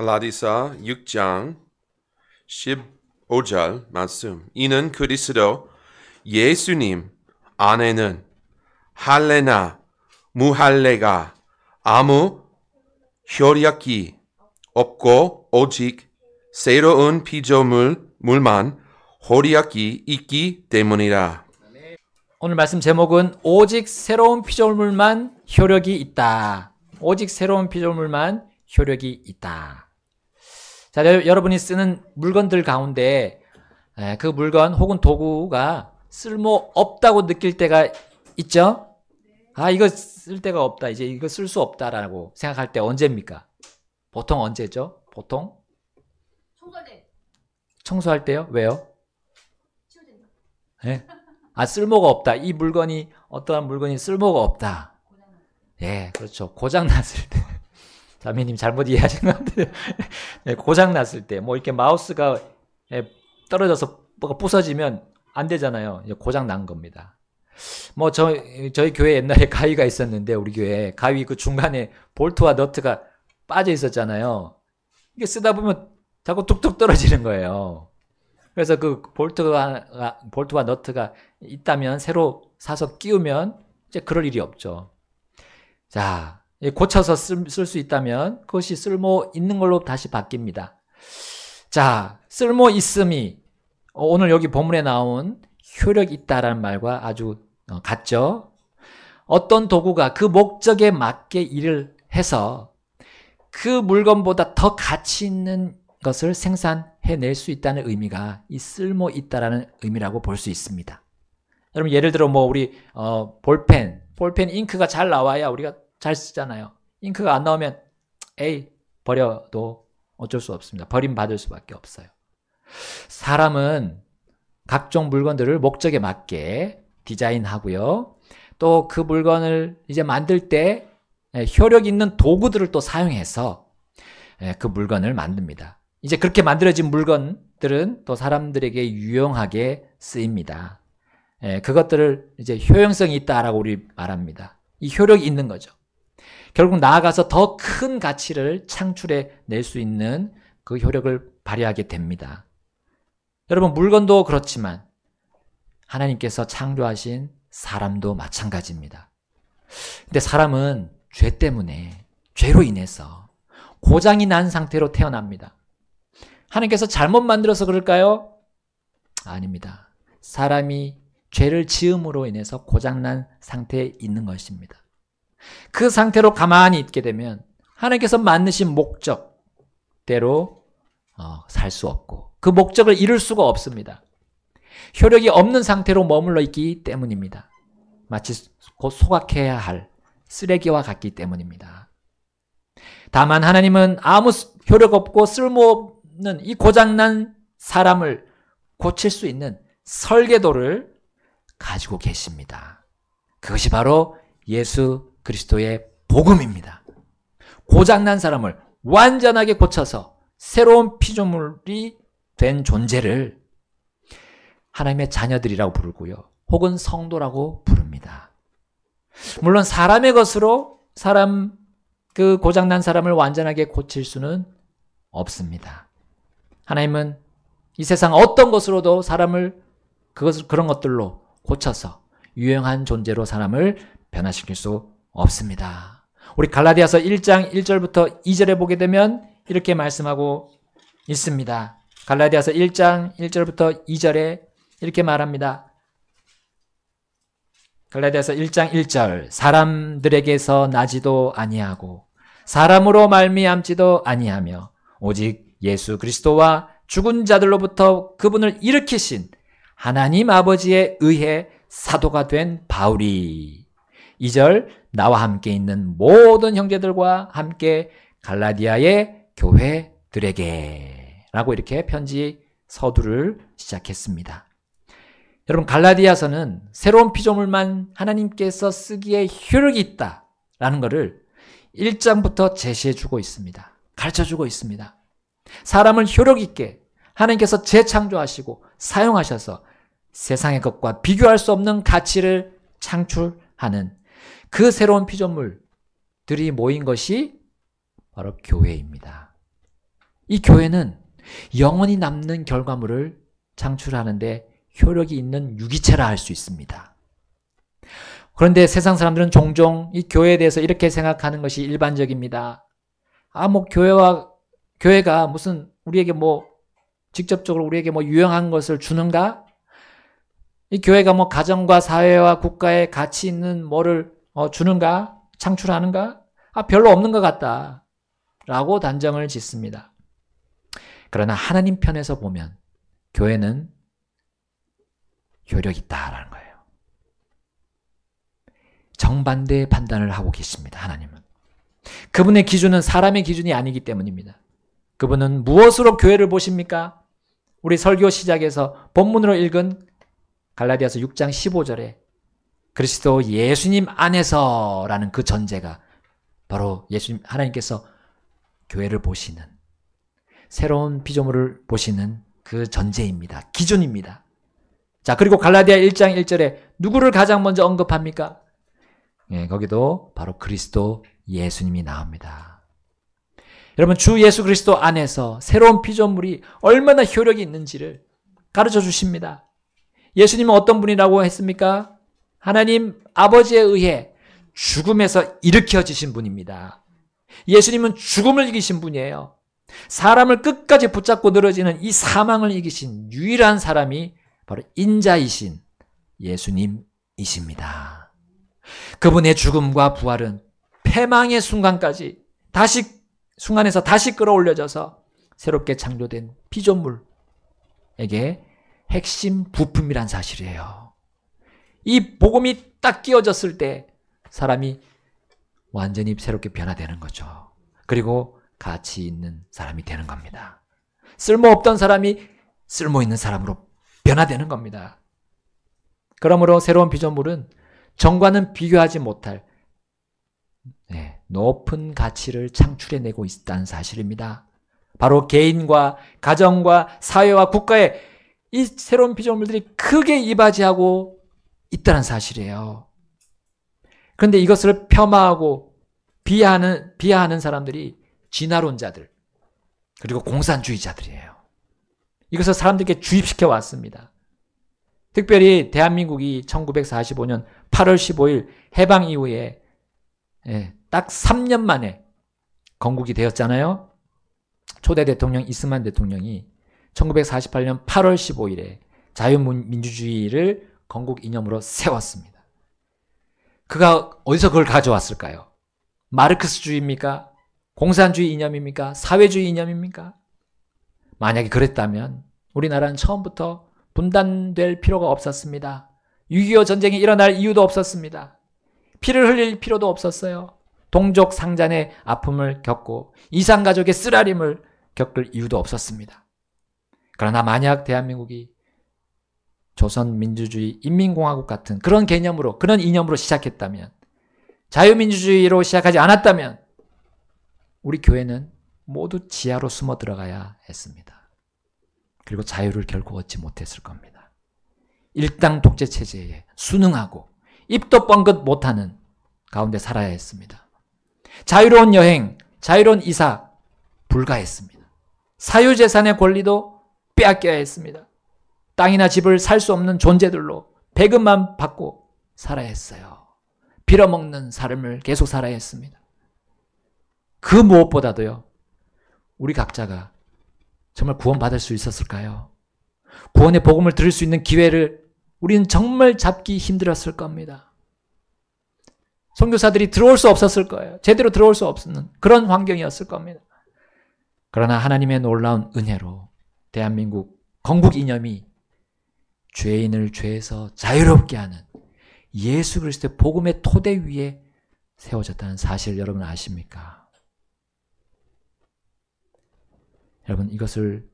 갈라디아서 6장 15절 말씀. 이는 그리스도 예수님 안에는 할례나 무할례가 아무 효력이 없고 오직 새로운 피조물만 효력이 있기 때문이라. 오늘 말씀 제목은 오직 새로운 피조물만 효력이 있다. 오직 새로운 피조물만 효력이 있다. 자, 여러분이 쓰는 물건들 가운데 그 물건 혹은 도구가 쓸모 없다고 느낄 때가 있죠? 아, 이거 쓸 데가 없다. 이제 이거 쓸 수 없다라고 생각할 때 언제입니까? 보통 언제죠? 보통? 청소할 때. 청소할 때요? 왜요? 치워진다. 네? 아, 쓸모가 없다. 이 물건이, 어떠한 물건이 쓸모가 없다. 예, 그렇죠. 고장났을 때. 자매님 잘못 이해하신 것 같아요. 예, 고장났을 때. 뭐 이렇게 마우스가 떨어져서 뭐가 부서지면 안 되잖아요. 이제 고장난 겁니다. 뭐 저희 교회 옛날에 가위가 있었는데, 우리 교회 가위 그 중간에 볼트와 너트가 빠져 있었잖아요. 이게 쓰다 보면 자꾸 뚝뚝 떨어지는 거예요. 그래서 그 볼트와 너트가 있다면 새로 사서 끼우면 이제 그럴 일이 없죠. 자, 고쳐서 쓸 수 있다면 그것이 쓸모 있는 걸로 다시 바뀝니다. 자, 쓸모 있음이 오늘 여기 본문에 나온 효력 있다라는 말과 아주 같죠. 어떤 도구가 그 목적에 맞게 일을 해서 그 물건보다 더 가치 있는 것을 생산해낼 수 있다는 의미가 이 쓸모 있다라는 의미라고 볼 수 있습니다. 여러분, 예를 들어 뭐 우리 볼펜 잉크가 잘 나와야 우리가 잘 쓰잖아요. 잉크가 안 나오면 버려도 어쩔 수 없습니다. 버림받을 수밖에 없어요. 사람은 각종 물건들을 목적에 맞게 디자인하고요. 또 그 물건을 이제 만들 때 효력 있는 도구들을 또 사용해서 그 물건을 만듭니다. 이제 그렇게 만들어진 물건들은 또 사람들에게 유용하게 쓰입니다. 그것들을 이제 효용성이 있다라고 우리 말합니다. 이 효력이 있는 거죠. 결국 나아가서 더 큰 가치를 창출해 낼 수 있는 그 효력을 발휘하게 됩니다. 여러분, 물건도 그렇지만 하나님께서 창조하신 사람도 마찬가지입니다. 근데 사람은 죄 때문에, 죄로 인해서 고장이 난 상태로 태어납니다. 하나님께서 잘못 만들어서 그럴까요? 아닙니다. 사람이 죄를 지음으로 인해서 고장난 상태에 있는 것입니다. 그 상태로 가만히 있게 되면 하나님께서 만드신 목적대로 살 수 없고 그 목적을 이룰 수가 없습니다. 효력이 없는 상태로 머물러 있기 때문입니다. 마치 곧 소각해야 할 쓰레기와 같기 때문입니다. 다만 하나님은 아무 효력 없고 쓸모없는 이 고장난 사람을 고칠 수 있는 설계도를 가지고 계십니다. 그것이 바로 예수 그리스도의 복음입니다. 고장난 사람을 완전하게 고쳐서 새로운 피조물이 된 존재를 하나님의 자녀들이라고 부르고요. 혹은 성도라고 부릅니다. 물론 사람의 것으로 그 고장난 사람을 완전하게 고칠 수는 없습니다. 하나님은 이 세상 어떤 것으로도 사람을 그런 것들로 고쳐서 유용한 존재로 사람을 변화시킬 수 없습니다. 우리 갈라디아서 1장 1절부터 2절에 보게 되면 이렇게 말씀하고 있습니다. 갈라디아서 1장 1절부터 2절에 이렇게 말합니다. 갈라디아서 1장 1절 사람들에게서 나지도 아니하고 사람으로 말미암지도 아니하며 오직 예수 그리스도와 죽은 자들로부터 그분을 일으키신 하나님 아버지에 의해 사도가 된 바울이 2절 나와 함께 있는 모든 형제들과 함께 갈라디아의 교회들에게 라고 이렇게 편지 서두를 시작했습니다. 여러분, 갈라디아서는 새로운 피조물만 하나님께서 쓰기에 효력이 있다라는 것을 1장부터 제시해주고 있습니다. 가르쳐주고 있습니다. 사람을 효력 있게 하나님께서 재창조하시고 사용하셔서 세상의 것과 비교할 수 없는 가치를 창출하는 그 새로운 피조물들이 모인 것이 바로 교회입니다. 이 교회는 영원히 남는 결과물을 창출하는데 효력이 있는 유기체라 할 수 있습니다. 그런데 세상 사람들은 종종 이 교회에 대해서 이렇게 생각하는 것이 일반적입니다. 교회가 무슨 우리에게 직접적으로 우리에게 유용한 것을 주는가? 이 교회가 가정과 사회와 국가에 가치 있는 뭐를 주는가? 창출하는가? 별로 없는 것 같다. 라고 단정을 짓습니다. 그러나 하나님 편에서 보면 교회는 효력이 있다라는 거예요. 정반대의 판단을 하고 계십니다. 하나님은. 그분의 기준은 사람의 기준이 아니기 때문입니다. 그분은 무엇으로 교회를 보십니까? 우리 설교 시작에서 본문으로 읽은 갈라디아서 6장 15절에 그리스도 예수님 안에서라는 그 전제가 바로 예수님 하나님께서 교회를 보시는 새로운 피조물을 보시는 그 전제입니다. 기준입니다. 자, 그리고 갈라디아 1장 1절에 누구를 가장 먼저 언급합니까? 거기도 바로 그리스도 예수님이 나옵니다. 여러분, 주 예수 그리스도 안에서 새로운 피조물이 얼마나 효력이 있는지를 가르쳐 주십니다. 예수님은 어떤 분이라고 했습니까? 하나님 아버지에 의해 죽음에서 일으켜지신 분입니다. 예수님은 죽음을 이기신 분이에요. 사람을 끝까지 붙잡고 늘어지는 이 사망을 이기신 유일한 사람이 바로 인자이신 예수님이십니다. 그분의 죽음과 부활은 패망의 순간까지 순간에서 다시 끌어올려져서 새롭게 창조된 피조물에게 핵심 부품이란 사실이에요. 이 복음이 딱 끼워졌을 때 사람이 완전히 새롭게 변화되는 거죠. 그리고 가치 있는 사람이 되는 겁니다. 쓸모없던 사람이 쓸모있는 사람으로 변화되는 겁니다. 그러므로 새로운 피조물은 전과는 비교하지 못할 높은 가치를 창출해내고 있다는 사실입니다. 바로 개인과 가정과 사회와 국가에 이 새로운 피조물들이 크게 이바지하고 있다는 사실이에요. 그런데 이것을 폄하하고 비하하는 사람들이 진화론자들 그리고 공산주의자들이에요. 이것을 사람들에게 주입시켜 왔습니다. 특별히 대한민국이 1945년 8월 15일 해방 이후에 딱 3년 만에 건국이 되었잖아요. 초대 대통령 이스만 대통령이 1948년 8월 15일에 자유민주주의를 건국 이념으로 세웠습니다. 그가 어디서 그걸 가져왔을까요? 마르크스주의입니까? 공산주의 이념입니까? 사회주의 이념입니까? 만약에 그랬다면 우리나라는 처음부터 분단될 필요가 없었습니다. 6.25 전쟁이 일어날 이유도 없었습니다. 피를 흘릴 필요도 없었어요. 동족 상잔의 아픔을 겪고 이산가족의 쓰라림을 겪을 이유도 없었습니다. 그러나 만약 대한민국이 조선민주주의 인민공화국 같은 그런 개념으로 그런 이념으로 시작했다면 자유민주주의로 시작하지 않았다면 우리 교회는 모두 지하로 숨어 들어가야 했습니다. 그리고 자유를 결코 얻지 못했을 겁니다. 일당 독재 체제에 순응하고 입도 뻥긋 못하는 가운데 살아야 했습니다. 자유로운 여행, 자유로운 이사 불가했습니다. 사유재산의 권리도 빼앗겨야 했습니다. 땅이나 집을 살 수 없는 존재들로 배급만 받고 살아야 했어요. 빌어먹는 삶을 계속 살아야 했습니다. 그 무엇보다도요, 우리 각자가 정말 구원받을 수 있었을까요? 구원의 복음을 들을 수 있는 기회를 우리는 정말 잡기 힘들었을 겁니다. 선교사들이 들어올 수 없었을 거예요. 제대로 들어올 수 없는 그런 환경이었을 겁니다. 그러나 하나님의 놀라운 은혜로 대한민국 건국 이념이 죄인을 죄에서 자유롭게 하는 예수 그리스도의 복음의 토대 위에 세워졌다는 사실 여러분 아십니까? 여러분 이것을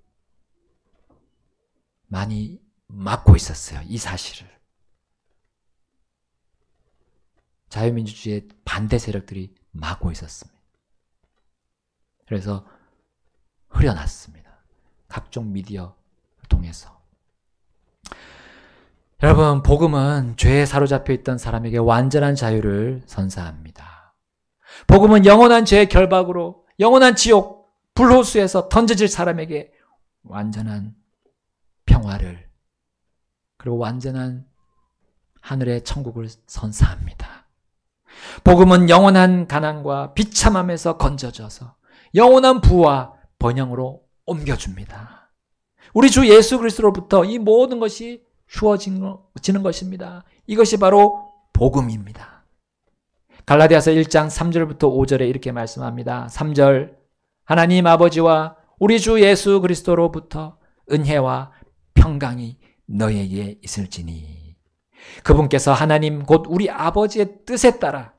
많이 막고 있었어요. 이 사실을. 자유민주주의의 반대 세력들이 막고 있었습니다. 그래서 흐려놨습니다. 각종 미디어를 통해서. 여러분, 복음은 죄에 사로잡혀 있던 사람에게 완전한 자유를 선사합니다. 복음은 영원한 죄의 결박으로 영원한 지옥, 불호수에서 던져질 사람에게 완전한 평화를, 그리고 완전한 하늘의 천국을 선사합니다. 복음은 영원한 가난과 비참함에서 건져져서 영원한 부와 번영으로 옮겨줍니다. 우리 주 예수 그리스도로부터 이 모든 것이 주어지는 것입니다. 이것이 바로 복음입니다. 갈라디아서 1장 3절부터 5절에 이렇게 말씀합니다. 3절, 하나님 아버지와 우리 주 예수 그리스도로부터 은혜와 평강이 너에게 있을지니 그분께서 하나님 곧 우리 아버지의 뜻에 따라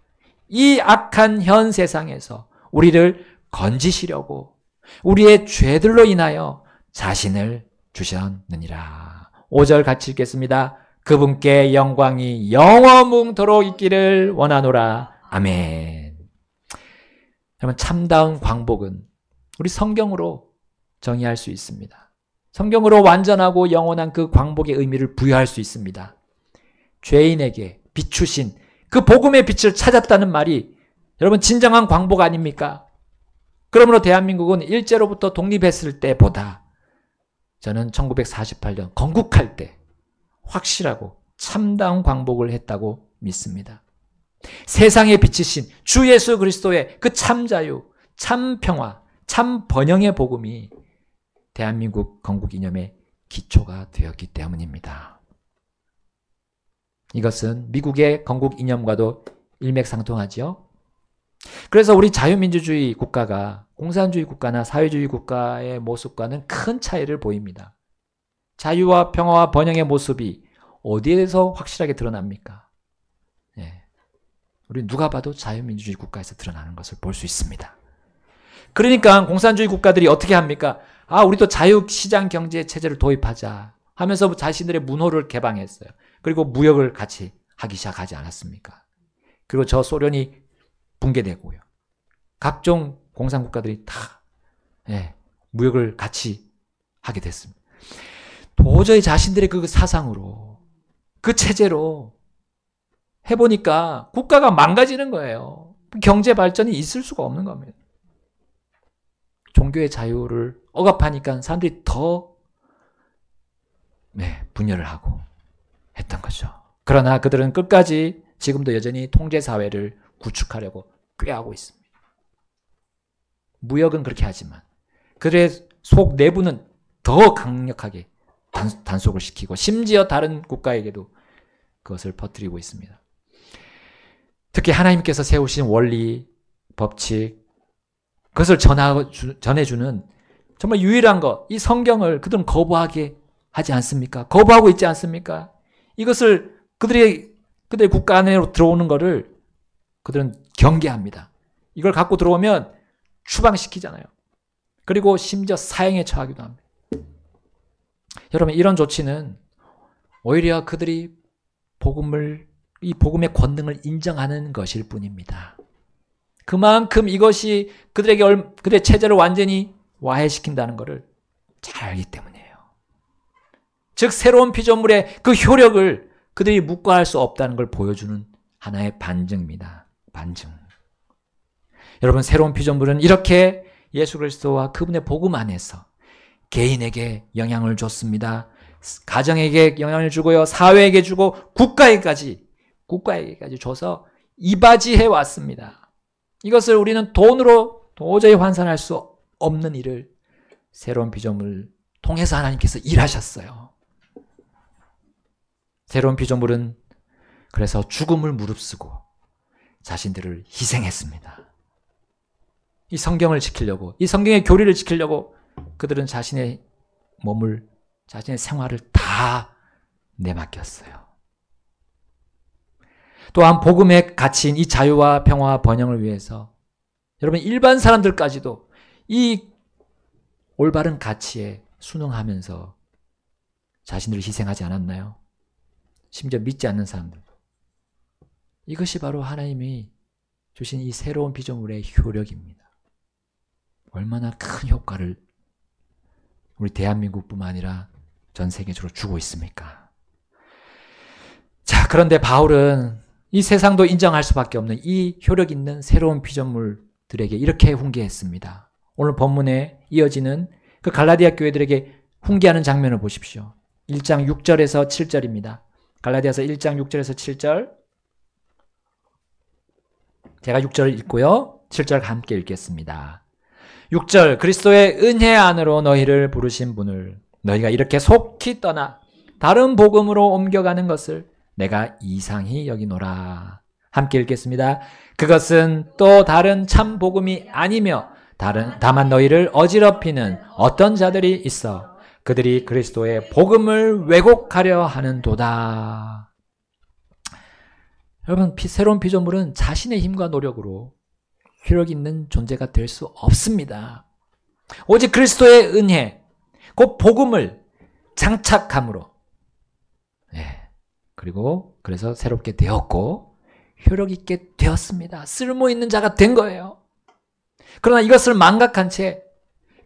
이 악한 현 세상에서 우리를 건지시려고 우리의 죄들로 인하여 자신을 주셨느니라. 5절 같이 읽겠습니다. 그분께 영광이 영원토록 있기를 원하노라. 아멘. 여러분, 참다운 광복은 우리 성경으로 정의할 수 있습니다. 성경으로 완전하고 영원한 그 광복의 의미를 부여할 수 있습니다. 죄인에게 비추신 그 복음의 빛을 찾았다는 말이 여러분 진정한 광복 아닙니까? 그러므로 대한민국은 일제로부터 독립했을 때보다 저는 1948년 건국할 때 확실하고 참다운 광복을 했다고 믿습니다. 세상에 비치신 주 예수 그리스도의 그 참자유, 참평화, 참번영의 복음이 대한민국 건국 이념의 기초가 되었기 때문입니다. 이것은 미국의 건국 이념과도 일맥상통하죠. 그래서 우리 자유민주주의 국가가 공산주의 국가나 사회주의 국가의 모습과는 큰 차이를 보입니다. 자유와 평화와 번영의 모습이 어디에서 확실하게 드러납니까? 예. 우리 누가 봐도 자유민주주의 국가에서 드러나는 것을 볼 수 있습니다. 그러니까 공산주의 국가들이 어떻게 합니까? 우리도 자유시장 경제 체제를 도입하자 하면서 자신들의 문호를 개방했어요. 그리고 무역을 같이 하기 시작하지 않았습니까? 그리고 저 소련이 붕괴되고요. 각종 공산국가들이 다 무역을 같이 하게 됐습니다. 도저히 자신들의 그 사상으로, 그 체제로 해보니까 국가가 망가지는 거예요. 경제 발전이 있을 수가 없는 겁니다. 종교의 자유를 억압하니까 사람들이 더 분열을 하고 했던 거죠. 그러나 그들은 끝까지 지금도 여전히 통제사회를 구축하려고 꾀하고 있습니다. 무역은 그렇게 하지만 그들의 속 내부는 더 강력하게 단속을 시키고 심지어 다른 국가에게도 그것을 퍼뜨리고 있습니다. 특히 하나님께서 세우신 원리, 법칙, 그것을 전해주는 정말 유일한 것, 이 성경을 그들은 거부하게 하지 않습니까? 거부하고 있지 않습니까? 이것을 그들의 국가 안으로 들어오는 것을 그들은 경계합니다. 이걸 갖고 들어오면 추방시키잖아요. 그리고 심지어 사형에 처하기도 합니다. 여러분, 이런 조치는 오히려 그들이 이 복음의 권능을 인정하는 것일 뿐입니다. 그만큼 이것이 그들의 체제를 완전히 와해시킨다는 것을 잘 알기 때문이에요. 즉 새로운 피조물의 그 효력을 그들이 묵과할 수 없다는 걸 보여주는 하나의 반증입니다. 반증. 여러분, 새로운 피조물은 이렇게 예수 그리스도와 그분의 복음 안에서 개인에게 영향을 줬습니다. 가정에게 영향을 주고요. 사회에게 주고 국가에게까지 줘서 이바지해 왔습니다. 이것을 우리는 돈으로 도저히 환산할 수 없는 일을 새로운 피조물을 통해서 하나님께서 일하셨어요. 새로운 피조물은 그래서 죽음을 무릅쓰고 자신들을 희생했습니다. 이 성경을 지키려고, 이 성경의 교리를 지키려고 그들은 자신의 몸을, 자신의 생활을 다 내맡겼어요. 또한 복음의 가치인 이 자유와 평화와 번영을 위해서 여러분 일반 사람들까지도 이 올바른 가치에 순응하면서 자신들을 희생하지 않았나요? 심지어 믿지 않는 사람들. 이것이 바로 하나님이 주신 이 새로운 피조물의 효력입니다. 얼마나 큰 효과를 우리 대한민국뿐만 아니라 전 세계적으로 주고 있습니까? 자, 그런데 바울은 이 세상도 인정할 수밖에 없는 이 효력 있는 새로운 피조물들에게 이렇게 훈계했습니다. 오늘 본문에 이어지는 그 갈라디아 교회들에게 훈계하는 장면을 보십시오. 1장 6절에서 7절입니다. 갈라디아서 1장 6절에서 7절. 제가 6절을 읽고요. 7절 함께 읽겠습니다. 6절 그리스도의 은혜 안으로 너희를 부르신 분을 너희가 이렇게 속히 떠나 다른 복음으로 옮겨가는 것을 내가 이상히 여기노라. 함께 읽겠습니다. 그것은 또 다른 참 복음이 아니며 다만 너희를 어지럽히는 어떤 자들이 있어 그들이 그리스도의 복음을 왜곡하려 하는도다. 여러분, 새로운 피조물은 자신의 힘과 노력으로 효력 있는 존재가 될 수 없습니다. 오직 그리스도의 은혜, 그 복음을 장착함으로, 그리고 그래서 새롭게 되었고 효력 있게 되었습니다. 쓸모 있는 자가 된 거예요. 그러나 이것을 망각한 채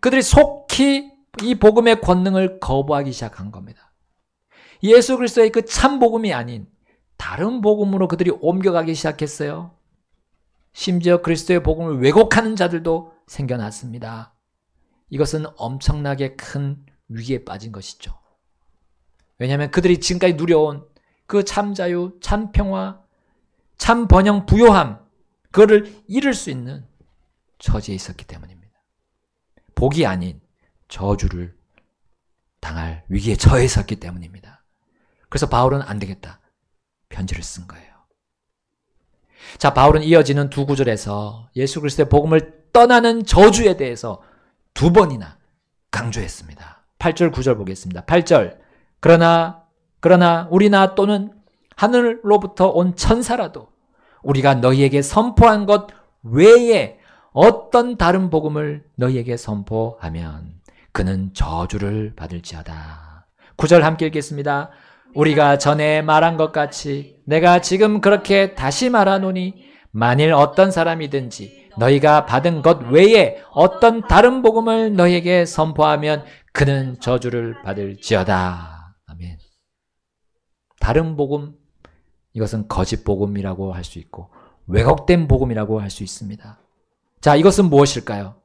그들이 속히 이 복음의 권능을 거부하기 시작한 겁니다. 예수 그리스도의 그 참 복음이 아닌 다른 복음으로 그들이 옮겨가기 시작했어요. 심지어 그리스도의 복음을 왜곡하는 자들도 생겨났습니다. 이것은 엄청나게 큰 위기에 빠진 것이죠. 왜냐하면 그들이 지금까지 누려온 그 참 자유, 참 평화, 참 번영, 부요함, 그거를 잃을 수 있는 처지에 있었기 때문입니다. 복이 아닌 저주를 당할 위기에 처해 있었기 때문입니다. 그래서 바울은 안 되겠다. 편지를 쓴 거예요. 자, 바울은 이어지는 두 구절에서 예수 그리스도의 복음을 떠나는 저주에 대해서 두 번이나 강조했습니다. 8절, 9절 보겠습니다. 8절. 그러나 우리나 또는 하늘로부터 온 천사라도 우리가 너희에게 선포한 것 외에 어떤 다른 복음을 너희에게 선포하면 그는 저주를 받을지어다. 9절 함께 읽겠습니다. 우리가 전에 말한 것 같이 내가 지금 그렇게 다시 말하노니 만일 어떤 사람이든지 너희가 받은 것 외에 어떤 다른 복음을 너희에게 선포하면 그는 저주를 받을지어다. 아멘. 다른 복음, 이것은 거짓 복음이라고 할 수 있고 왜곡된 복음이라고 할 수 있습니다. 자, 이것은 무엇일까요?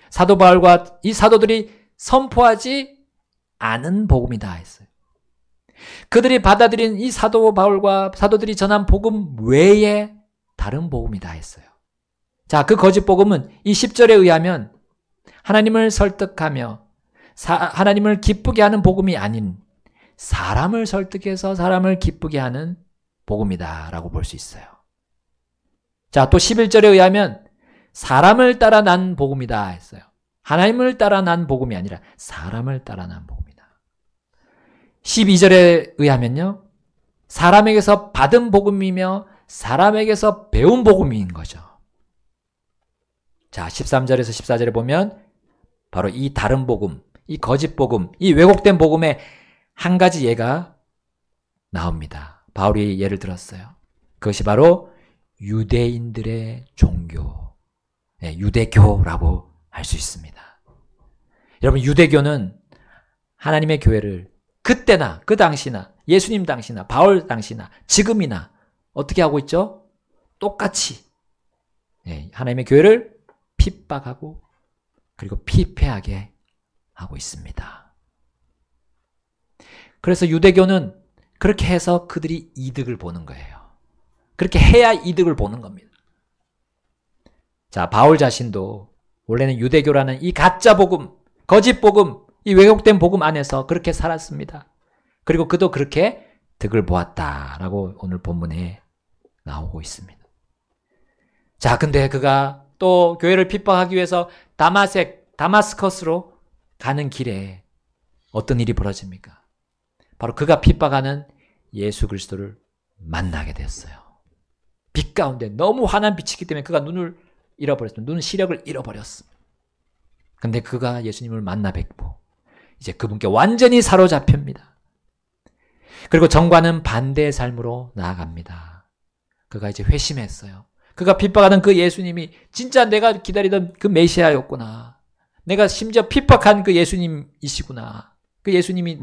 사도 바울과 이 사도들이 선포하지 않은 복음이다 했어요. 그들이 받아들인 이 사도 바울과 사도들이 전한 복음 외에 다른 복음이다 했어요. 자, 그 거짓 복음은 이 10절에 의하면 하나님을 설득하며 하나님을 기쁘게 하는 복음이 아닌 사람을 설득해서 사람을 기쁘게 하는 복음이다 라고 볼 수 있어요. 자, 또 11절에 의하면 사람을 따라 난 복음이다 했어요. 하나님을 따라 난 복음이 아니라 사람을 따라 난 복음이다. 12절에 의하면요, 사람에게서 받은 복음이며 사람에게서 배운 복음인 거죠. 자, 13절에서 14절에 보면 바로 이 다른 복음, 이 거짓 복음, 이 왜곡된 복음의 한 가지 예가 나옵니다. 바울이 예를 들었어요. 그것이 바로 유대인들의 종교, 유대교라고 할 수 있습니다. 여러분, 유대교는 하나님의 교회를 그때나 그 당시나 예수님 당시나 바울 당시나 지금이나 어떻게 하고 있죠? 똑같이 하나님의 교회를 핍박하고 그리고 피폐하게 하고 있습니다. 그래서 유대교는 그렇게 해서 그들이 이득을 보는 거예요. 그렇게 해야 이득을 보는 겁니다. 자, 바울 자신도 원래는 유대교라는 이 가짜 복음, 거짓 복음, 이 왜곡된 복음 안에서 그렇게 살았습니다. 그리고 그도 그렇게 득을 보았다라고 오늘 본문에 나오고 있습니다. 자, 근데 그가 또 교회를 핍박하기 위해서 다마스커스로 가는 길에 어떤 일이 벌어집니까? 바로 그가 핍박하는 예수 그리스도를 만나게 됐어요. 빛 가운데 너무 환한 빛이기 때문에 그가 눈을 잃어버렸습니다. 눈 시력을 잃어버렸습니다. 근데 그가 예수님을 만나 뵙고 이제 그분께 완전히 사로잡힙니다. 그리고 정과는 반대의 삶으로 나아갑니다. 그가 이제 회심했어요. 그가 핍박하는 그 예수님이 진짜 내가 기다리던 그 메시아였구나. 내가 심지어 핍박한 그 예수님이시구나. 그 예수님이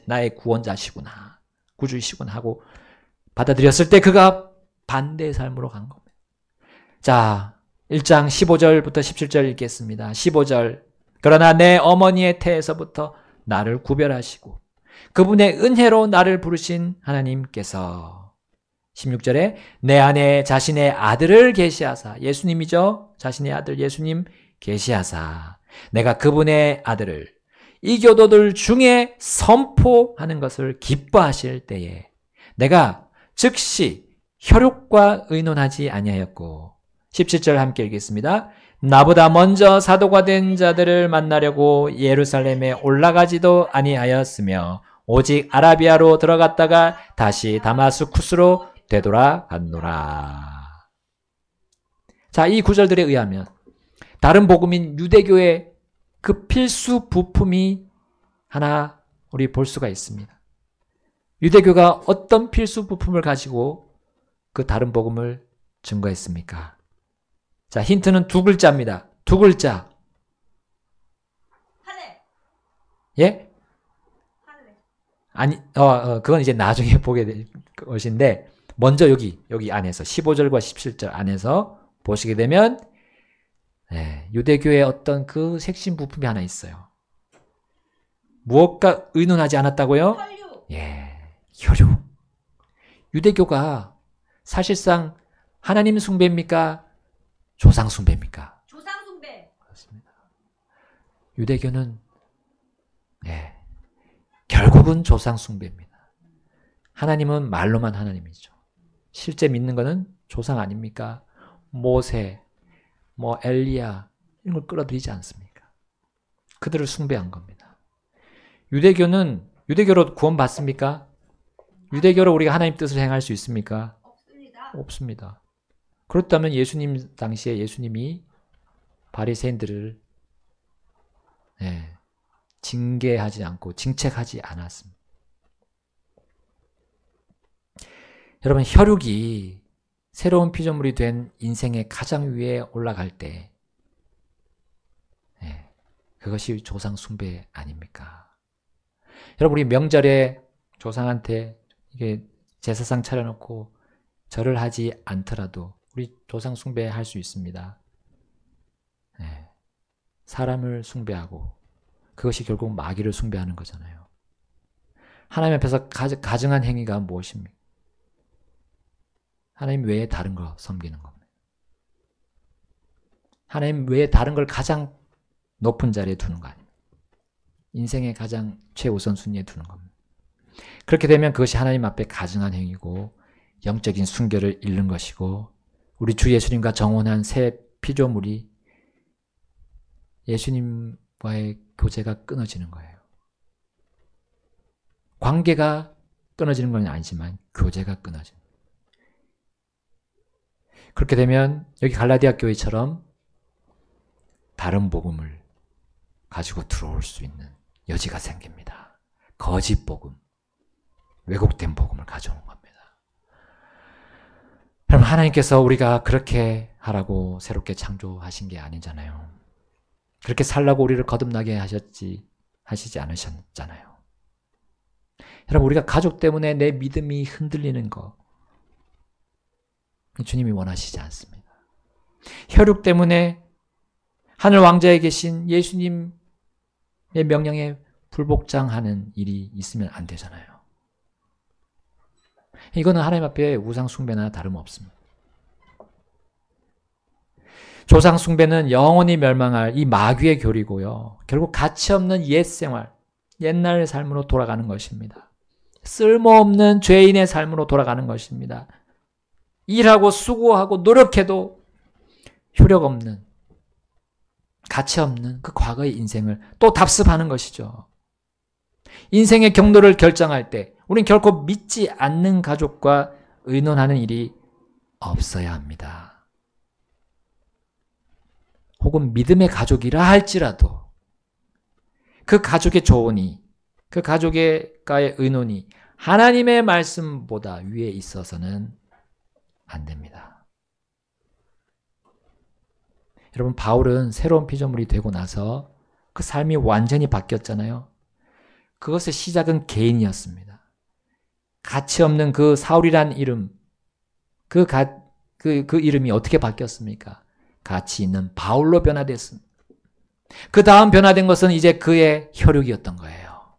나의 구원자시구나. 구주이시구나 하고 받아들였을 때 그가 반대의 삶으로 간 겁니다. 자, 1장 15절부터 17절 읽겠습니다. 15절. 그러나 내 어머니의 태에서부터 나를 구별하시고 그분의 은혜로 나를 부르신 하나님께서 16절에 내 안에 자신의 아들을 계시하사, 예수님이죠. 자신의 아들 예수님 계시하사 내가 그분의 아들을 이 교도들 중에 선포하는 것을 기뻐하실 때에 내가 즉시 혈육과 의논하지 아니하였고 17절 함께 읽겠습니다. 나보다 먼저 사도가 된 자들을 만나려고 예루살렘에 올라가지도 아니하였으며 오직 아라비아로 들어갔다가 다시 다마스쿠스로 되돌아갔노라. 자, 이 구절들에 의하면 다른 복음인 유대교의 그 필수 부품이 하나 우리 볼 수가 있습니다. 유대교가 어떤 필수 부품을 가지고 그 다른 복음을 증거했습니까? 자, 힌트는 두 글자입니다. 두 글자. 할례. 예? 할례. 아니, 그건 이제 나중에 보게 될 것인데, 먼저 여기 안에서, 15절과 17절 안에서 보시게 되면, 유대교의 어떤 그 핵심 부품이 하나 있어요. 무엇과 의논하지 않았다고요? 혈육. 혈육. 유대교가 사실상 하나님 숭배입니까? 조상 숭배입니까? 조상 숭배. 그렇습니다. 유대교는 결국은 조상 숭배입니다. 하나님은 말로만 하나님이죠. 실제 믿는 것은 조상 아닙니까? 모세, 엘리야 이런 걸 끌어들이지 않습니까? 그들을 숭배한 겁니다. 유대교로 구원받습니까? 유대교로 우리가 하나님 뜻을 행할 수 있습니까? 없습니다. 없습니다. 그렇다면 예수님 당시에 예수님이 바리새인들을 징계하지 않고 징책하지 않았습니다. 여러분, 혈육이 새로운 피조물이 된 인생의 가장 위에 올라갈 때 그것이 조상 숭배 아닙니까? 여러분, 우리 명절에 조상한테 이게 제사상 차려놓고 절을 하지 않더라도 우리 조상 숭배할 수 있습니다. 사람을 숭배하고 그것이 결국 마귀를 숭배하는 거잖아요. 하나님 앞에서 가증한 행위가 무엇입니까? 하나님 외에 다른 거 섬기는 겁니다. 하나님 외에 다른 걸 가장 높은 자리에 두는 거 아닙니까? 인생의 가장 최우선 순위에 두는 겁니다. 그렇게 되면 그것이 하나님 앞에 가증한 행위고 영적인 순결을 잃는 것이고 우리 주 예수님과 정혼한 새 피조물이 예수님과의 교제가 끊어지는 거예요. 관계가 끊어지는 건 아니지만 교제가 끊어집니다. 그렇게 되면 여기 갈라디아 교회처럼 다른 복음을 가지고 들어올 수 있는 여지가 생깁니다. 거짓 복음, 왜곡된 복음을 가져오는 겁니다. 그럼 하나님께서 우리가 그렇게 하라고 새롭게 창조하신 게 아니잖아요. 그렇게 살라고 우리를 거듭나게 하시지 않으셨잖아요. 여러분, 우리가 가족 때문에 내 믿음이 흔들리는 거 주님이 원하시지 않습니다. 혈육 때문에 하늘 왕자에 계신 예수님의 명령에 불복장하는 일이 있으면 안 되잖아요. 이거는 하나님 앞에 우상 숭배나 다름없습니다. 조상 숭배는 영원히 멸망할 이 마귀의 교리고요. 결국 가치 없는 옛 생활, 옛날 삶으로 돌아가는 것입니다. 쓸모없는 죄인의 삶으로 돌아가는 것입니다. 일하고 수고하고 노력해도 효력 없는, 가치 없는 그 과거의 인생을 또 답습하는 것이죠. 인생의 경로를 결정할 때 우린 결코 믿지 않는 가족과 의논하는 일이 없어야 합니다. 혹은 믿음의 가족이라 할지라도 그 가족의 조언이, 그 가족과의 의논이 하나님의 말씀보다 위에 있어서는 안 됩니다. 여러분, 바울은 새로운 피조물이 되고 나서 그 삶이 완전히 바뀌었잖아요. 그것의 시작은 개인이었습니다. 가치 없는 그 사울이란 이름, 그 이름이 어떻게 바뀌었습니까? 가치 있는 바울로 변화됐습니다. 그 다음 변화된 것은 이제 그의 혈육이었던 거예요.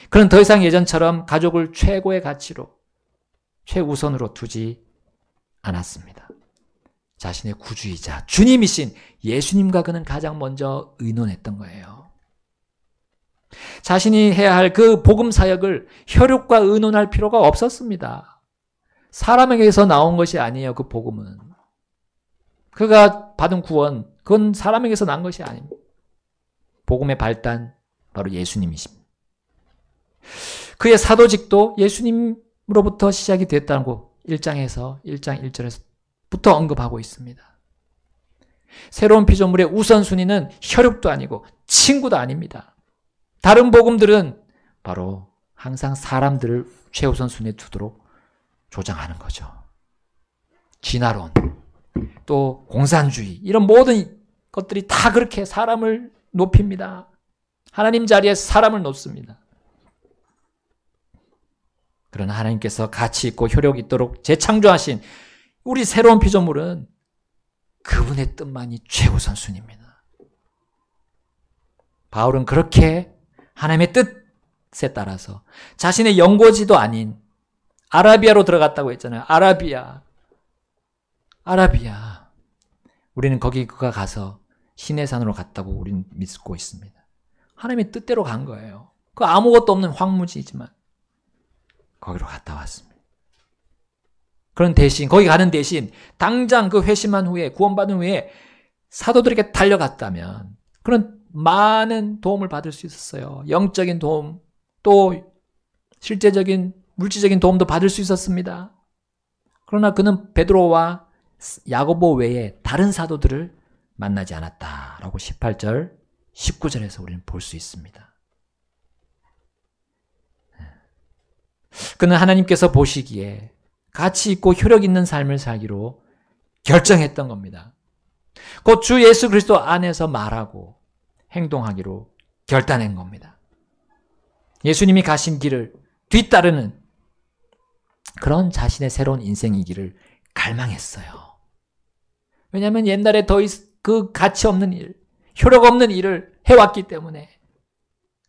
그는 더 이상 예전처럼 가족을 최고의 가치로, 최우선으로 두지 않았습니다. 자신의 구주이자 주님이신 예수님과 그는 가장 먼저 의논했던 거예요. 자신이 해야 할 그 복음 사역을 혈육과 의논할 필요가 없었습니다. 사람에게서 나온 것이 아니에요. 그 복음은. 그가 받은 구원, 그건 사람에게서 난 것이 아닙니다. 복음의 발단, 바로 예수님이십니다. 그의 사도직도 예수님으로부터 시작이 됐다고 1장에서 1장 1절에서부터 언급하고 있습니다. 새로운 피조물의 우선순위는 혈육도 아니고 친구도 아닙니다. 다른 복음들은 바로 항상 사람들을 최우선순위에 두도록 조장하는 거죠. 진화론, 또 공산주의, 이런 모든 것들이 다 그렇게 사람을 높입니다. 하나님 자리에 사람을 놓습니다. 그러나 하나님께서 가치 있고 효력 있도록 재창조하신 우리 새로운 피조물은 그분의 뜻만이 최우선순위입니다. 바울은 그렇게 하나님의 뜻에 따라서 자신의 연고지도 아닌 아라비아로 들어갔다고 했잖아요. 아라비아. 우리는 거기 그가 가서 시내산으로 갔다고 우리는 믿고 있습니다. 하나님의 뜻대로 간 거예요. 그 아무것도 없는 황무지이지만 거기로 갔다 왔습니다. 그런 대신, 거기 가는 대신 당장 그 회심한 후에, 구원받은 후에 사도들에게 달려갔다면 그런 많은 도움을 받을 수 있었어요. 영적인 도움, 또 실제적인 물질적인 도움도 받을 수 있었습니다. 그러나 그는 베드로와 야고보 외에 다른 사도들을 만나지 않았다라고 18절, 19절에서 우리는 볼 수 있습니다. 그는 하나님께서 보시기에 가치 있고 효력 있는 삶을 살기로 결정했던 겁니다. 곧 주 예수 그리스도 안에서 말하고 행동하기로 결단한 겁니다. 예수님이 가신 길을 뒤따르는 그런 자신의 새로운 인생이기를 갈망했어요. 왜냐하면 옛날에 그 가치 없는 일, 효력 없는 일을 해왔기 때문에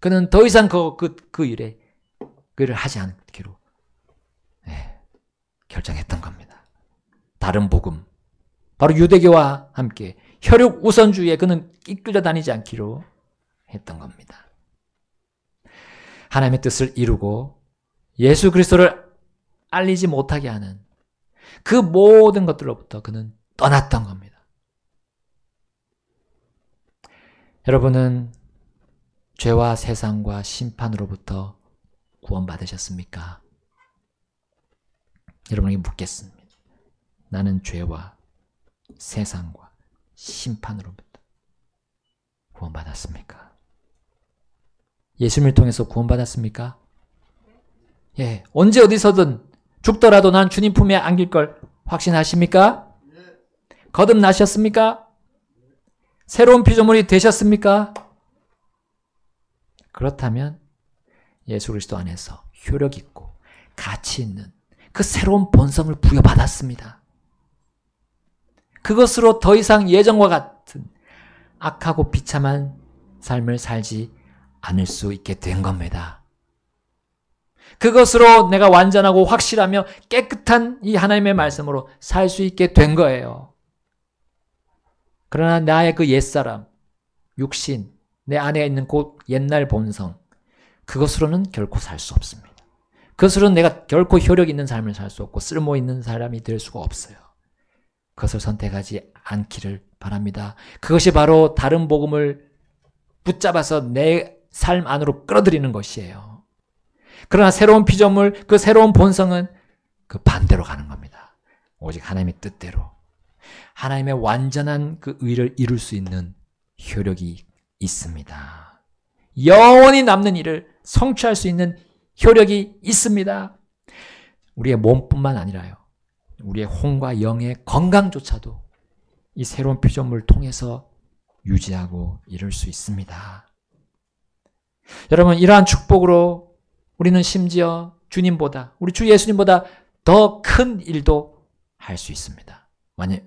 그는 더 이상 그 일에 그를 하지 않기로 결정했던 겁니다. 다른 복음, 바로 유대교와 함께 혈육 우선주의에 그는 이끌려 다니지 않기로 했던 겁니다. 하나님의 뜻을 이루고 예수 그리스도를 알리지 못하게 하는 그 모든 것들로부터 그는 떠났던 겁니다. 여러분은 죄와 세상과 심판으로부터 구원받으셨습니까? 여러분에게 묻겠습니다. 나는 죄와 세상과 심판으로부터 구원받았습니까? 예수님을 통해서 구원받았습니까? 예, 언제 어디서든 죽더라도 난 주님 품에 안길 걸 확신하십니까? 거듭나셨습니까? 새로운 피조물이 되셨습니까? 그렇다면 예수 그리스도 안에서 효력 있고 가치 있는 그 새로운 본성을 부여받았습니다. 그것으로 더 이상 예전과 같은 악하고 비참한 삶을 살지 않을 수 있게 된 겁니다. 그것으로 내가 완전하고 확실하며 깨끗한 이 하나님의 말씀으로 살 수 있게 된 거예요. 그러나 나의 그 옛사람, 육신, 내 안에 있는 그 옛날 본성, 그것으로는 결코 살 수 없습니다. 그것으로는 내가 결코 효력 있는 삶을 살 수 없고 쓸모 있는 사람이 될 수가 없어요. 그것을 선택하지 않기를 바랍니다. 그것이 바로 다른 복음을 붙잡아서 내 삶 안으로 끌어들이는 것이에요. 그러나 새로운 피조물, 그 새로운 본성은 그 반대로 가는 겁니다. 오직 하나님의 뜻대로. 하나님의 완전한 그 의를 이룰 수 있는 효력이 있습니다. 영원히 남는 일을 성취할 수 있는 효력이 있습니다. 우리의 몸뿐만 아니라요. 우리의 혼과 영의 건강조차도 이 새로운 피조물을 통해서 유지하고 이룰 수 있습니다. 여러분, 이러한 축복으로 우리는 심지어 주님보다, 우리 주 예수님보다 더 큰 일도 할 수 있습니다.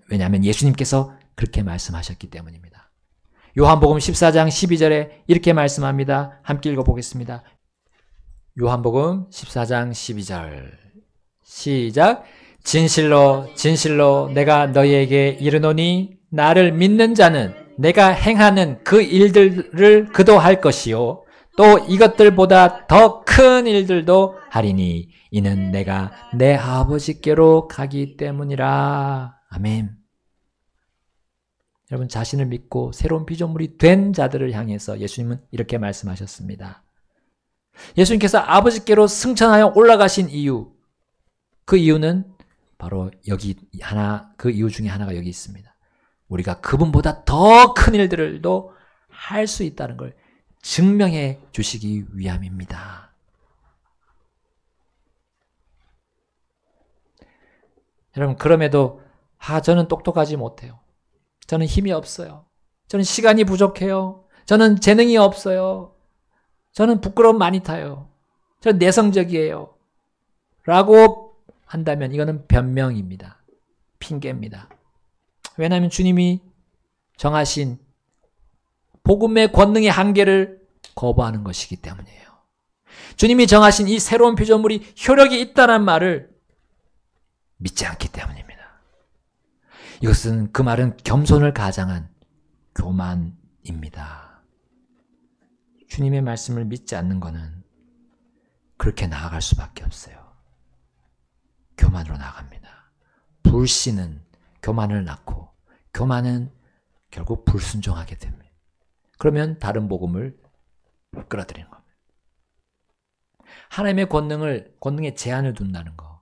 왜냐하면 예수님께서 그렇게 말씀하셨기 때문입니다. 요한복음 14장 12절에 이렇게 말씀합니다. 함께 읽어보겠습니다. 요한복음 14장 12절 시작. 진실로 진실로 내가 너희에게 이르노니 나를 믿는 자는 내가 행하는 그 일들을 그도 할 것이요 또 이것들보다 더 큰 일들도 하리니 이는 내가 내 아버지께로 가기 때문이라. 아멘. 여러분, 자신을 믿고 새로운 피조물이 된 자들을 향해서 예수님은 이렇게 말씀하셨습니다. 예수님께서 아버지께로 승천하여 올라가신 이유, 그 이유는 바로 여기 하나, 그 이유 중에 하나가 여기 있습니다. 우리가 그분보다 더 큰 일들도 할 수 있다는 걸 증명해 주시기 위함입니다. 여러분, 그럼에도 저는 똑똑하지 못해요. 저는 힘이 없어요. 저는 시간이 부족해요. 저는 재능이 없어요. 저는 부끄러움 많이 타요. 저는 내성적이에요. 라고 한다면 이거는 변명입니다. 핑계입니다. 왜냐하면 주님이 정하신 복음의 권능의 한계를 거부하는 것이기 때문이에요. 주님이 정하신 이 새로운 피조물이 효력이 있다는 말을 믿지 않기 때문입니다. 이것은 그 말은 겸손을 가장한 교만입니다. 주님의 말씀을 믿지 않는 것은 그렇게 나아갈 수밖에 없어요. 교만으로 나갑니다. 불신은 교만을 낳고 교만은 결국 불순종하게 됩니다. 그러면 다른 복음을 끌어들이는 겁니다. 하나님의 권능에 제한을 둔다는 거.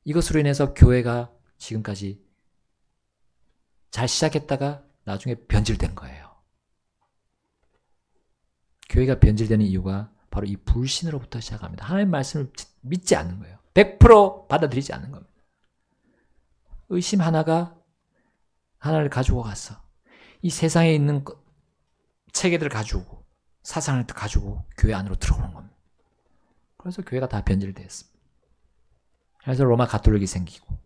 이것으로 인해서 교회가 지금까지 잘 시작했다가 나중에 변질된 거예요. 교회가 변질되는 이유가 바로 이 불신으로부터 시작합니다. 하나님의 말씀을 믿지 않는 거예요. 100% 받아들이지 않는 겁니다. 의심 하나를 가지고 가서 이 세상에 있는 체계들을 가지고 사상을 가지고 교회 안으로 들어오는 겁니다. 그래서 교회가 다 변질됐습니다. 그래서 로마 가톨릭이 생기고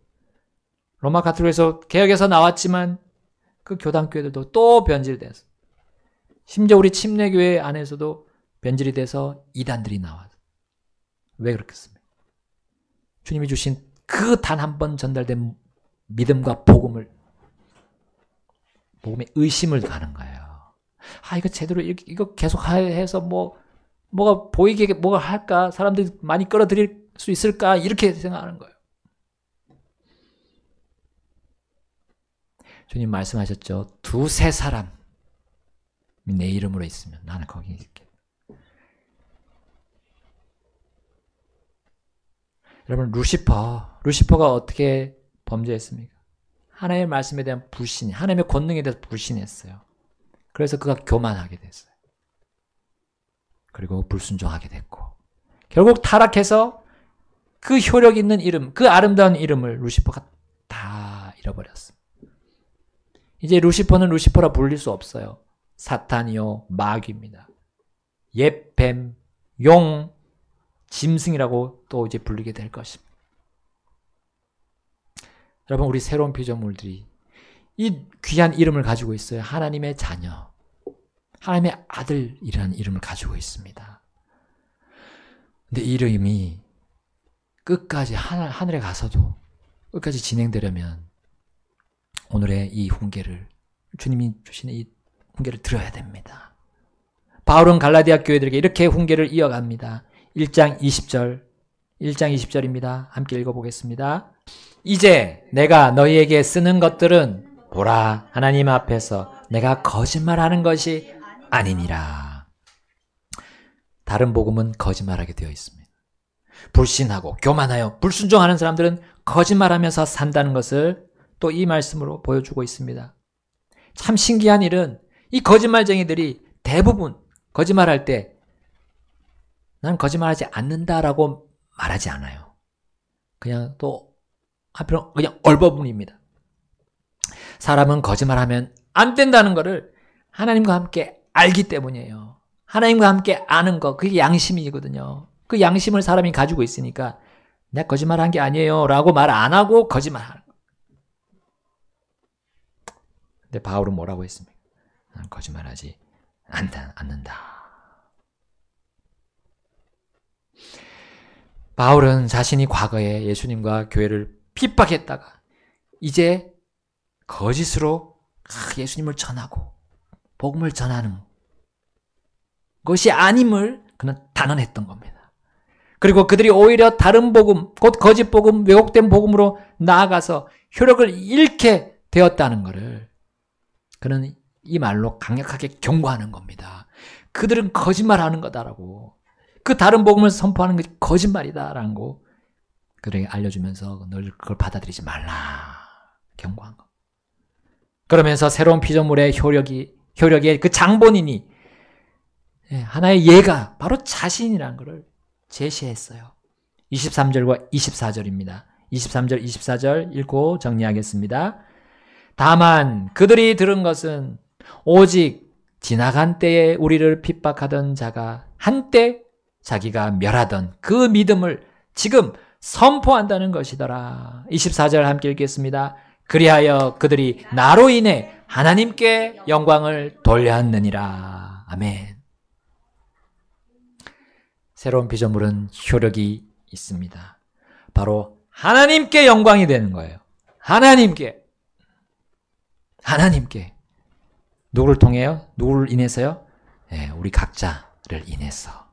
로마 가톨릭에서 개혁에서 나왔지만 그 교단교회들도 또 변질돼서 심지어 우리 침례교회 안에서도 변질이 돼서 이단들이 나와서 왜 그렇겠습니까? 주님이 주신 그 단 한 번 전달된 믿음과 복음의 의심을 가는 거예요. 이거 제대로 이거 계속 해서 뭐가 보이게 뭐가 할까? 사람들이 많이 끌어들일 수 있을까? 이렇게 생각하는 거예요. 주님 말씀하셨죠. 2-3 사람이 내 이름으로 있으면 나는 거기 있을게. 여러분, 루시퍼가 어떻게 범죄했습니까? 하나님의 말씀에 대한 불신, 하나님의 권능에 대해서 불신했어요. 그래서 그가 교만하게 됐어요. 그리고 불순종하게 됐고 결국 타락해서 그 효력 있는 이름, 그 아름다운 이름을 루시퍼가 다 잃어버렸습니다. 이제 루시퍼는 루시퍼라 불릴 수 없어요. 사탄이요 마귀입니다. 옛 뱀, 용, 짐승이라고 또 이제 불리게 될 것입니다. 여러분, 우리 새로운 피조물들이 이 귀한 이름을 가지고 있어요. 하나님의 자녀, 하나님의 아들이라는 이름을 가지고 있습니다. 근데 이 이름이 끝까지 하늘에 가서도 끝까지 진행되려면 오늘의 이 훈계를, 주님이 주시는 이 훈계를 들어야 됩니다. 바울은 갈라디아 교회들에게 이렇게 훈계를 이어갑니다. 1장 20절입니다. 함께 읽어보겠습니다. 이제 내가 너희에게 쓰는 것들은 보라, 하나님 앞에서 내가 거짓말하는 것이 아니니라. 다른 복음은 거짓말하게 되어 있습니다. 불신하고 교만하여 불순종하는 사람들은 거짓말하면서 산다는 것을 또 이 말씀으로 보여주고 있습니다. 참 신기한 일은 이 거짓말쟁이들이 대부분 거짓말할 때 난 거짓말하지 않는다라고 말하지 않아요. 그냥 또 한편으로 그냥 얼버무립니다. 사람은 거짓말하면 안 된다는 것을 하나님과 함께 알기 때문이에요. 하나님과 함께 아는 것, 그게 양심이거든요. 그 양심을 사람이 가지고 있으니까 내가 거짓말한 게 아니에요 라고 말 안 하고 거짓말하는 거예요. 근데 바울은 뭐라고 했습니까? 나는 거짓말하지 않는다. 바울은 자신이 과거에 예수님과 교회를 핍박했다가 이제 거짓으로 예수님을 전하고 복음을 전하는 것이 아님을 그는 단언했던 겁니다. 그리고 그들이 오히려 다른 복음, 곧 거짓 복음, 왜곡된 복음으로 나아가서 효력을 잃게 되었다는 것을 그는 이 말로 강력하게 경고하는 겁니다. 그들은 거짓말하는 거다라고. 그 다른 복음을 선포하는 것이 거짓말이다라는 거 그들에게 알려주면서 늘 그걸 받아들이지 말라 경고한 거. 그러면서 새로운 피조물의 효력의 그 장본인이 하나의 예가 바로 자신이라는 것을 제시했어요. 23절과 24절입니다. 23절, 24절 읽고 정리하겠습니다. 다만 그들이 들은 것은 오직 지나간 때에 우리를 핍박하던 자가 한때 자기가 멸하던 그 믿음을 지금 선포한다는 것이더라. 24절 함께 읽겠습니다. 그리하여 그들이 나로 인해 하나님께 영광을 돌렸느니라. 아멘. 새로운 피조물은 효력이 있습니다. 바로 하나님께 영광이 되는 거예요. 하나님께. 누구를 통해요? 누구를 인해서요? 네, 우리 각자를 인해서.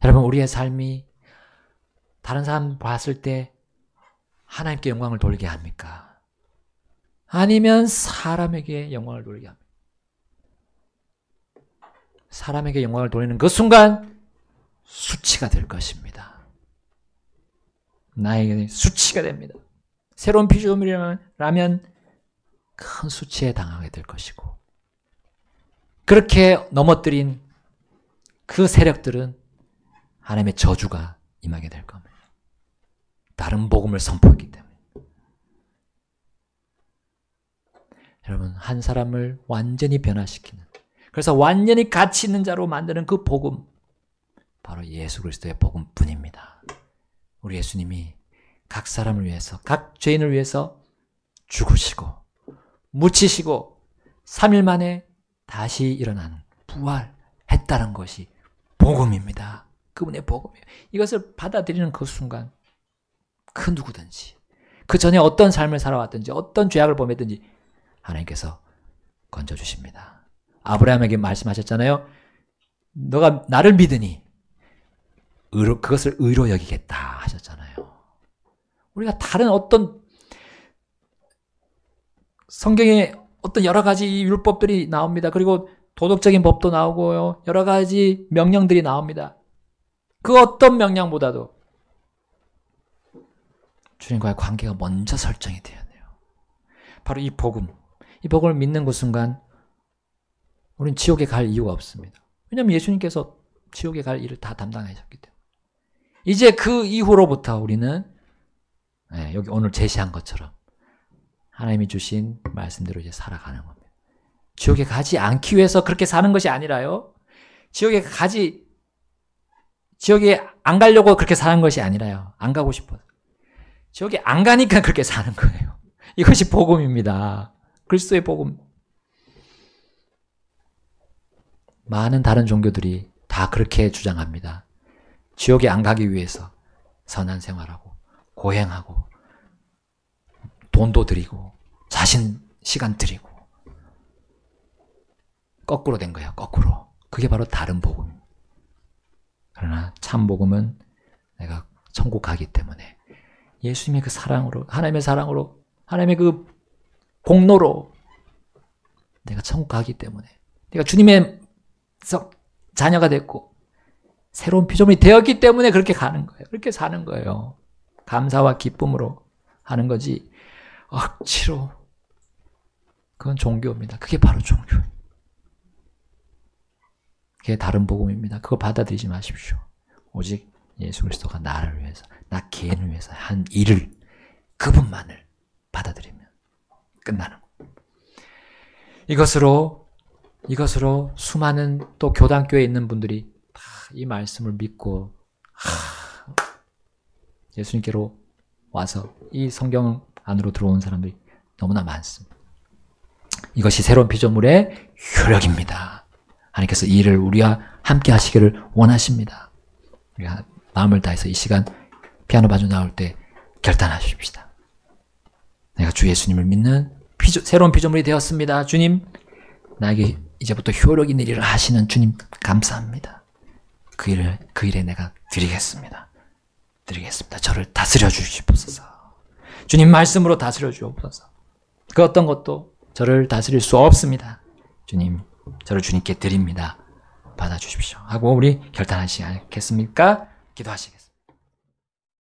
여러분, 우리의 삶이 다른 사람 봤을 때 하나님께 영광을 돌리게 합니까? 아니면 사람에게 영광을 돌리게 합니까? 사람에게 영광을 돌리는 그 순간 수치가 될 것입니다. 나에게 수치가 됩니다. 새로운 피조물이라면 큰 수치에 당하게 될 것이고, 그렇게 넘어뜨린 그 세력들은 하나님의 저주가 임하게 될 겁니다. 다른 복음을 선포했기 때문에. 여러분, 한 사람을 완전히 변화시키는, 그래서 완전히 가치 있는 자로 만드는 그 복음, 바로 예수 그리스도의 복음뿐입니다. 우리 예수님이 각 사람을 위해서, 각 죄인을 위해서 죽으시고 묻히시고 3일 만에 다시 일어나는, 부활했다는 것이 복음입니다. 그분의 복음이에요. 이것을 받아들이는 그 순간 그 누구든지, 그 전에 어떤 삶을 살아왔든지 어떤 죄악을 범했든지 하나님께서 건져주십니다. 아브라함에게 말씀하셨잖아요. 너가 나를 믿으니 그것을 의로 여기겠다 하셨잖아요. 우리가 다른 어떤 성경에 어떤 여러 가지 율법들이 나옵니다. 그리고 도덕적인 법도 나오고요. 여러 가지 명령들이 나옵니다. 그 어떤 명령보다도 주님과의 관계가 먼저 설정이 되어야 돼요. 바로 이 복음을 믿는 그 순간 우리는 지옥에 갈 이유가 없습니다. 왜냐하면 예수님께서 지옥에 갈 일을 다 담당하셨기 때문에. 이제 그 이후로부터 우리는 여기 오늘 제시한 것처럼 하나님이 주신 말씀대로 이제 살아가는 겁니다. 지옥에 가지 않기 위해서 그렇게 사는 것이 아니라요. 지옥에 안 가려고 그렇게 사는 것이 아니라요. 안 가고 싶어서. 지옥에 안 가니까 그렇게 사는 거예요. 이것이 복음입니다. 그리스도의 복음. 많은 다른 종교들이 다 그렇게 주장합니다. 지옥에 안 가기 위해서 선한 생활하고 고행하고 돈도 드리고 자신 시간 드리고 거꾸로 된 거예요. 거꾸로. 그게 바로 다른 복음입니다. 그러나 참 복음은 내가 천국 가기 때문에 예수님의 그 사랑으로, 하나님의 사랑으로, 하나님의 그 공로로 내가 천국 가기 때문에, 내가 주님의 자녀가 됐고 새로운 피조물이 되었기 때문에 그렇게 가는 거예요. 그렇게 사는 거예요. 감사와 기쁨으로 하는 거지 억지로. 그건 종교입니다. 그게 바로 종교예요. 그게 다른 복음입니다. 그거 받아들이지 마십시오. 오직 예수 그리스도가 나를 위해서, 나 개인을 위해서 한 일을, 그분만을 받아들이면 끝나는 거예요. 이것으로 수많은 또 교단교회에 있는 분들이 다 이 말씀을 믿고 예수님께로 와서 이 성경 안으로 들어온 사람들이 너무나 많습니다. 이것이 새로운 피조물의 효력입니다. 하나님께서 이 일을 우리와 함께 하시기를 원하십니다. 우리가 마음을 다해서 이 시간 피아노 반주 나올 때 결단하십시다. 내가 주 예수님을 믿는 새로운 피조물이 되었습니다. 주님, 나에게 이제부터 효력 있는 일을 하시는 주님 감사합니다. 그 일에 내가 드리겠습니다. 저를 다스려 주시옵소서. 주님 말씀으로 다스려 주옵소서. 그 어떤 것도 저를 다스릴 수 없습니다. 주님, 저를 주님께 드립니다. 받아주십시오. 하고 우리 결단하시겠습니까? 기도하시겠습니다.